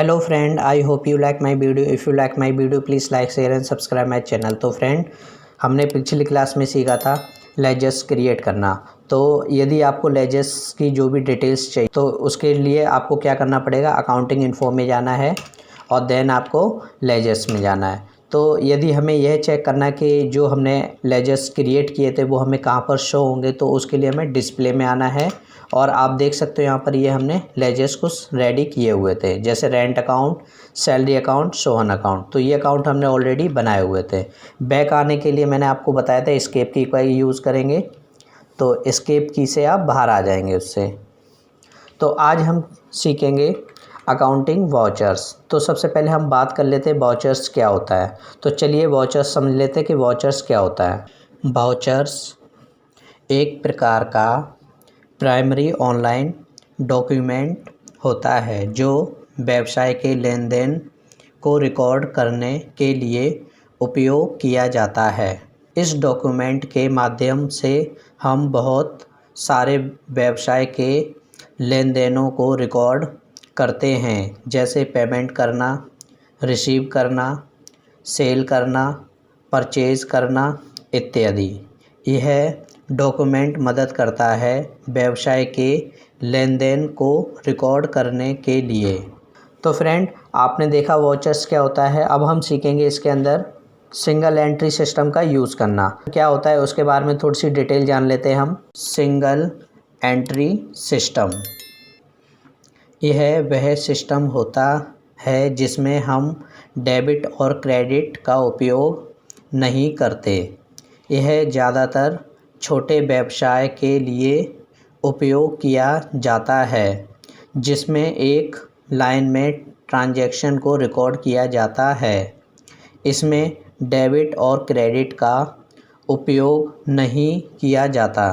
Hello friend, I hope you like my video. If you like my video please like share and subscribe my channel. तो friend, हमने पिछली class में सीखा था ledgers create करना। तो यदि आपको लेजर्स की जो भी डिटेल्स चाहिए तो उसके लिए आपको क्या करना पड़ेगा, अकाउंटिंग इन्फो में जाना है और देन आपको लेजर्स में जाना है। तो यदि हमें यह चेक करना है कि जो हमने लेजर्स क्रिएट किए थे वो हमें कहाँ पर शो होंगे, तो उसके लिए हमें डिस्प्ले में आना है। और आप देख सकते हो यहाँ पर ये हमने लेजर्स कुछ रेडी किए हुए थे, जैसे rent account, salary account, Sohan account. तो ये अकाउंट हमने ऑलरेडी बनाए हुए थे। बैक आने के लिए मैंने आपको बताया था एस्केप की का यूज़ करेंगे, तो एस्केप की से आप बाहर आ जाएंगे उससे। तो आज हम सीखेंगे अकाउंटिंग वाउचर्स। तो सबसे पहले हम बात कर लेते हैं वाउचर्स क्या होता है। तो चलिए वाउचर्स समझ लेते हैं कि वाउचर्स क्या होता है। वाउचर्स एक प्रकार का प्राइमरी ऑनलाइन डॉक्यूमेंट होता है जो व्यवसाय के लेन देन को रिकॉर्ड करने के लिए उपयोग किया जाता है। इस डॉक्यूमेंट के माध्यम से हम बहुत सारे व्यवसाय के लेन देनों को रिकॉर्ड करते हैं, जैसे पेमेंट करना, रिसीव करना, सेल करना, परचेज़ करना इत्यादि। यह डॉक्यूमेंट मदद करता है व्यवसाय के लेन देन को रिकॉर्ड करने के लिए। तो फ्रेंड, आपने देखा वाउचर्स क्या होता है। अब हम सीखेंगे इसके अंदर सिंगल एंट्री सिस्टम का यूज़ करना क्या होता है, उसके बारे में थोड़ी सी डिटेल जान लेते हैं हम। सिंगल एंट्री सिस्टम यह वह सिस्टम होता है जिसमें हम डेबिट और क्रेडिट का उपयोग नहीं करते। यह ज़्यादातर छोटे व्यवसाय के लिए उपयोग किया जाता है, जिसमें एक लाइन में ट्रांजैक्शन को रिकॉर्ड किया जाता है। इसमें डेबिट और क्रेडिट का उपयोग नहीं किया जाता।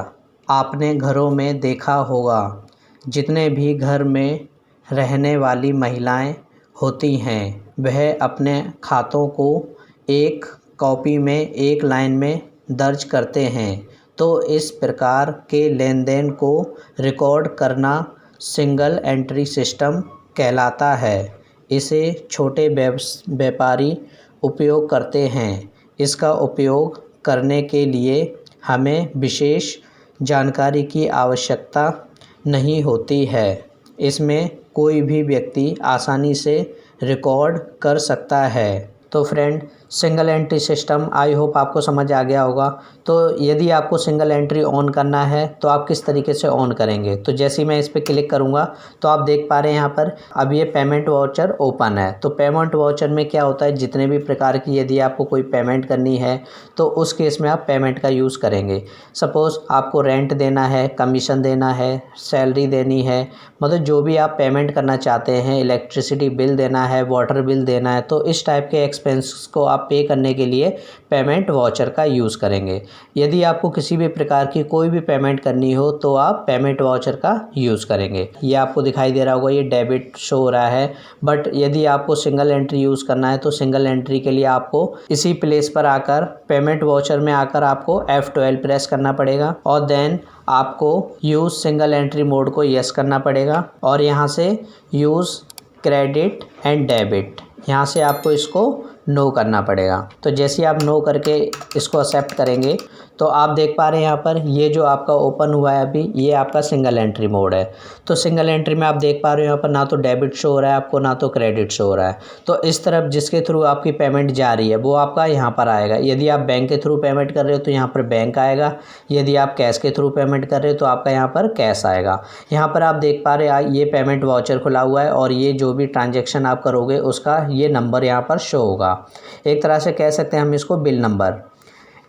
आपने घरों में देखा होगा, जितने भी घर में रहने वाली महिलाएं होती हैं वह अपने खातों को एक कॉपी में एक लाइन में दर्ज करते हैं। तो इस प्रकार के लेन देन को रिकॉर्ड करना सिंगल एंट्री सिस्टम कहलाता है। इसे छोटे व्यापारी उपयोग करते हैं। इसका उपयोग करने के लिए हमें विशेष जानकारी की आवश्यकता नहीं होती है। इसमें कोई भी व्यक्ति आसानी से रिकॉर्ड कर सकता है। तो friend, single entry system I hope आपको समझ आ गया होगा। तो यदि आपको सिंगल एंट्री ऑन करना है तो आप किस तरीके से ऑन करेंगे। तो जैसे ही मैं इस पर क्लिक करूंगा तो आप देख पा रहे हैं यहाँ पर अब ये पेमेंट वाउचर ओपन है। तो पेमेंट वाउचर में क्या होता है, जितने भी प्रकार की यदि आपको कोई पेमेंट करनी है तो उस केस में आप पेमेंट का यूज़ करेंगे। सपोज़ आपको रेंट देना है, कमीशन देना है, सैलरी देनी है, मतलब जो भी आप पेमेंट करना चाहते हैं, इलेक्ट्रिसिटी बिल देना है, वाटर बिल देना है, तो इस टाइप के एक्सपेंस को आप पे करने के लिए पेमेंट वाउचर का यूज़ करेंगे। यदि आपको किसी भी प्रकार की कोई भी पेमेंट करनी हो तो आप पेमेंट वाउचर का यूज़ करेंगे। ये आपको दिखाई दे रहा होगा, ये डेबिट शो हो रहा है। बट यदि आपको सिंगल एंट्री यूज़ करना है तो सिंगल एंट्री के लिए आपको इसी प्लेस पर आकर पेमेंट वाउचर में आकर आपको F12 प्रेस करना पड़ेगा और देन आपको यूज़ सिंगल एंट्री मोड को यस करना पड़ेगा और यहाँ से यूज़ क्रेडिट एंड डेबिट, यहाँ से आपको इसको नो करना पड़ेगा। तो जैसे आप नो करके इसको एक्सेप्ट करेंगे तो आप देख पा रहे हैं यहाँ पर ये जो आपका ओपन हुआ है अभी, ये आपका सिंगल एंट्री मोड है। तो सिंगल एंट्री में आप देख पा रहे हो यहाँ पर ना तो डेबिट शो हो रहा है आपको, ना तो क्रेडिट शो हो रहा है। तो इस तरफ जिसके थ्रू आपकी पेमेंट जा रही है वो आपका यहाँ पर आएगा। यदि आप बैंक के थ्रू पेमेंट कर रहे हो तो यहाँ पर बैंक आएगा। यदि आप कैश के थ्रू पेमेंट कर रहे हो तो आपका यहाँ पर कैश आएगा। यहाँ पर आप देख पा रहे हैं ये पेमेंट वाउचर खुला हुआ है और ये जो भी ट्रांजेक्शन आप करोगे उसका ये नंबर यहाँ पर शो होगा। एक तरह से कह सकते हैं हम इसको बिल नंबर।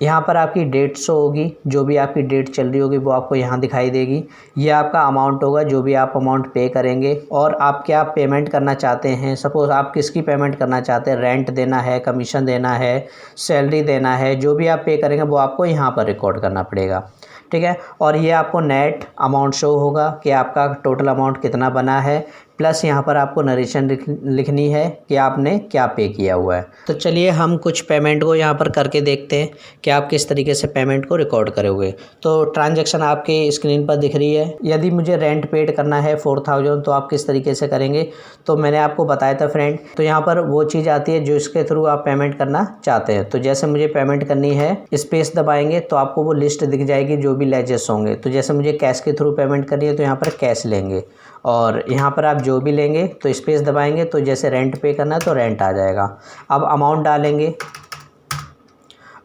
यहाँ पर आपकी डेट शो होगी, जो भी आपकी डेट चल रही होगी वो आपको यहाँ दिखाई देगी। ये आपका अमाउंट होगा, जो भी आप अमाउंट पे करेंगे और आप क्या पेमेंट करना चाहते हैं। सपोज़ आप किसकी पेमेंट करना चाहते हैं, रेंट देना है, कमीशन देना है, सैलरी देना है, जो भी आप पे करेंगे वो आपको यहाँ पर रिकॉर्ड करना पड़ेगा। ठीक है। और ये आपको नेट अमाउंट शो होगा कि आपका टोटल अमाउंट कितना बना है, प्लस यहाँ पर आपको नरेशन लिखनी है कि आपने क्या पे किया हुआ है। तो चलिए हम कुछ पेमेंट को यहाँ पर करके देखते हैं कि आप किस तरीके से पेमेंट को रिकॉर्ड करोगे। तो ट्रांजैक्शन आपके स्क्रीन पर दिख रही है। यदि मुझे रेंट पेड करना है 4000 तो आप किस तरीके से करेंगे, तो मैंने आपको बताया था फ्रेंड। तो यहाँ पर वो चीज़ आती है जो इसके थ्रू आप पेमेंट करना चाहते हैं। तो जैसे मुझे पेमेंट करनी है, स्पेस दबाएंगे तो आपको वो लिस्ट दिख जाएगी जो भी लेजेस होंगे। तो जैसे मुझे कैश के थ्रू पेमेंट करनी है तो यहाँ पर कैश लेंगे, और यहाँ पर आप जो भी लेंगे तो स्पेस दबाएंगे तो जैसे रेंट पे करना है तो रेंट आ जाएगा। अब अमाउंट डालेंगे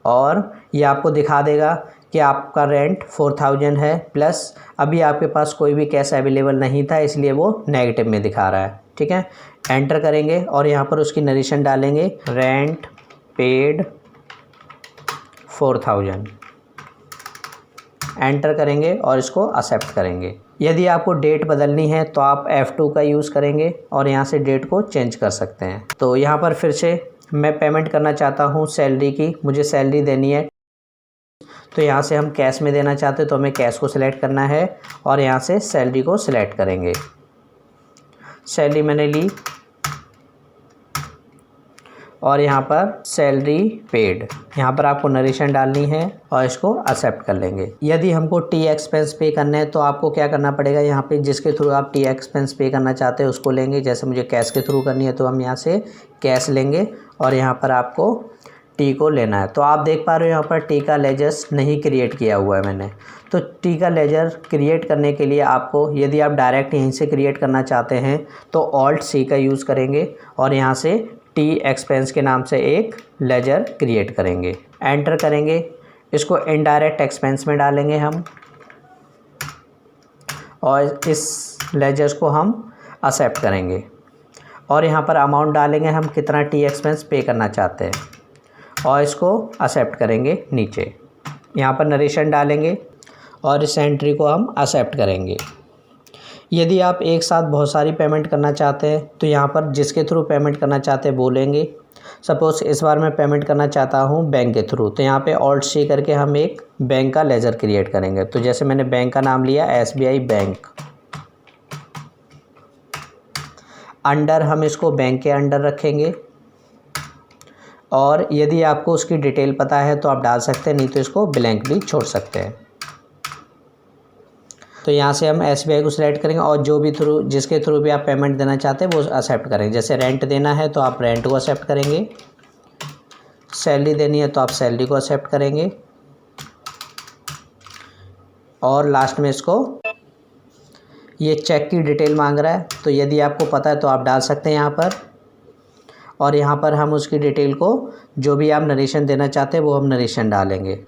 और ये आपको दिखा देगा कि आपका रेंट 4000 है, प्लस अभी आपके पास कोई भी कैश अवेलेबल नहीं था इसलिए वो नेगेटिव में दिखा रहा है। ठीक है, एंटर करेंगे और यहाँ पर उसकी नरेशन डालेंगे, रेंट पेड 4000, एंटर करेंगे और इसको एक्सेप्ट करेंगे। यदि आपको डेट बदलनी है तो आप F2 का यूज़ करेंगे और यहाँ से डेट को चेंज कर सकते हैं। तो यहाँ पर फिर से मैं पेमेंट करना चाहता हूँ सैलरी की, मुझे सैलरी देनी है। तो यहाँ से हम कैश में देना चाहते हैं तो हमें कैश को सिलेक्ट करना है और यहाँ से सैलरी को सिलेक्ट करेंगे। सैलरी मैंने ली और यहाँ पर सैलरी पेड, यहाँ पर आपको नरेशन डालनी है और इसको एक्सेप्ट कर लेंगे। यदि हमको टी एक्सपेंस पे करना है तो आपको क्या करना पड़ेगा, यहाँ पे जिसके थ्रू आप टी एक्सपेंस पे करना चाहते हैं उसको लेंगे। जैसे मुझे कैश के थ्रू करनी है तो हम यहाँ से कैश लेंगे और यहाँ पर आपको टी को लेना है। तो आप देख पा रहे हो यहाँ पर टी का लेजर्स नहीं क्रिएट किया हुआ है मैंने। तो टी का लेजर क्रिएट करने के लिए आपको, यदि आप डायरेक्ट यहीं से क्रिएट करना चाहते हैं तो ऑल्ट सी का यूज़ करेंगे और यहाँ से टी एक्सपेंस के नाम से एक लेजर क्रिएट करेंगे, एंटर करेंगे। इसको इनडायरेक्ट एक्सपेंस में डालेंगे हम और इस लेजर्स को हम एक्सेप्ट करेंगे और यहाँ पर अमाउंट डालेंगे हम कितना टी एक्सपेंस पे करना चाहते हैं और इसको एक्सेप्ट करेंगे। नीचे यहाँ पर नरेशन डालेंगे और इस एंट्री को हम एक्सेप्ट करेंगे। यदि आप एक साथ बहुत सारी पेमेंट करना चाहते हैं तो यहाँ पर जिसके थ्रू पेमेंट करना चाहते हैं बोलेंगे। सपोज़ इस बार मैं पेमेंट करना चाहता हूँ बैंक के थ्रू, तो यहाँ पे ऑल्ट सी करके हम एक बैंक का लेजर क्रिएट करेंगे। तो जैसे मैंने बैंक का नाम लिया SBI बैंक, अंडर हम इसको बैंक के अंडर रखेंगे और यदि आपको उसकी डिटेल पता है तो आप डाल सकते हैं, नहीं तो इसको ब्लैंक भी छोड़ सकते हैं। तो यहाँ से हम SBI को सिलेक्ट करेंगे और जो भी जिसके थ्रू भी आप पेमेंट देना चाहते हैं वो एक्सेप्ट करेंगे। जैसे रेंट देना है तो आप रेंट को एक्सेप्ट करेंगे, सैलरी देनी है तो आप सैलरी को एक्सेप्ट करेंगे और लास्ट में इसको ये चेक की डिटेल मांग रहा है, तो यदि आपको पता है तो आप डाल सकते हैं यहाँ पर। और यहाँ पर हम उसकी डिटेल को, जो भी आप नरेशन देना चाहते हैं वो हम नरेशन डालेंगे।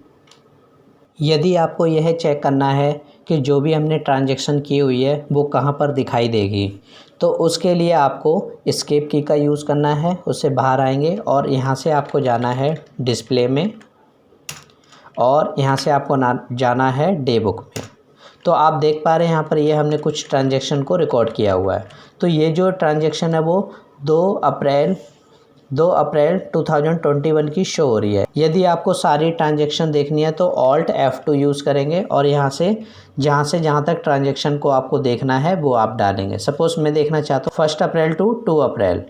यदि आपको यह चेक करना है कि जो भी हमने ट्रांजैक्शन की हुई है वो कहाँ पर दिखाई देगी, तो उसके लिए आपको एस्केप की का यूज़ करना है। उससे बाहर आएंगे और यहाँ से आपको जाना है डिस्प्ले में और यहाँ से आपको जाना है डे बुक में। तो आप देख पा रहे हैं यहाँ पर ये हमने कुछ ट्रांजैक्शन को रिकॉर्ड किया हुआ है। तो ये जो ट्रांजैक्शन है वो 2 अप्रैल 2021 की शो हो रही है। यदि आपको सारी ट्रांजैक्शन देखनी है तो ऑल्ट F2 यूज़ करेंगे और यहाँ से जहाँ तक ट्रांजैक्शन को आपको देखना है वो आप डालेंगे। सपोज़ मैं देखना चाहता हूँ 1 अप्रैल टू 2 अप्रैल,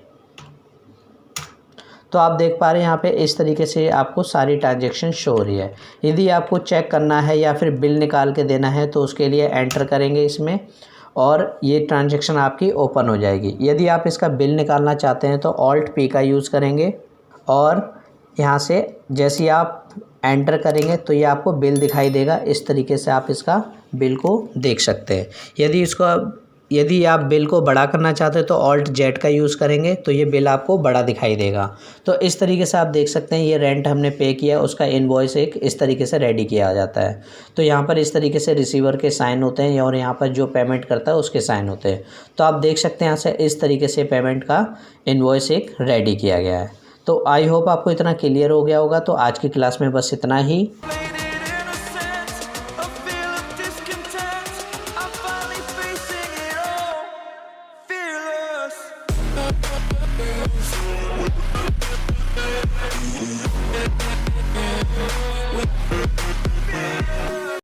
तो आप देख पा रहे हैं यहाँ पे इस तरीके से आपको सारी ट्रांजैक्शन शो हो रही है। यदि आपको चेक करना है या फिर बिल निकाल के देना है तो उसके लिए एंटर करेंगे इसमें और ये ट्रांजैक्शन आपकी ओपन हो जाएगी। यदि आप इसका बिल निकालना चाहते हैं तो ऑल्ट P का यूज़ करेंगे और यहाँ से जैसे ही आप एंटर करेंगे तो ये आपको बिल दिखाई देगा। इस तरीके से आप इसका बिल को देख सकते हैं। यदि आप बिल को बड़ा करना चाहते हैं तो ऑल्ट Z का यूज़ करेंगे तो ये बिल आपको बड़ा दिखाई देगा। तो इस तरीके से आप देख सकते हैं ये रेंट हमने पे किया, उसका इनवॉइस एक इस तरीके से रेडी किया जाता है। तो यहाँ पर इस तरीके से रिसीवर के साइन होते हैं और यहाँ पर जो पेमेंट करता है उसके साइन होते हैं। तो आप देख सकते हैं यहाँ से इस तरीके से पेमेंट का इनवॉइस एक रेडी किया गया है। तो आई होप आपको इतना क्लियर हो गया होगा। तो आज की क्लास में बस इतना ही।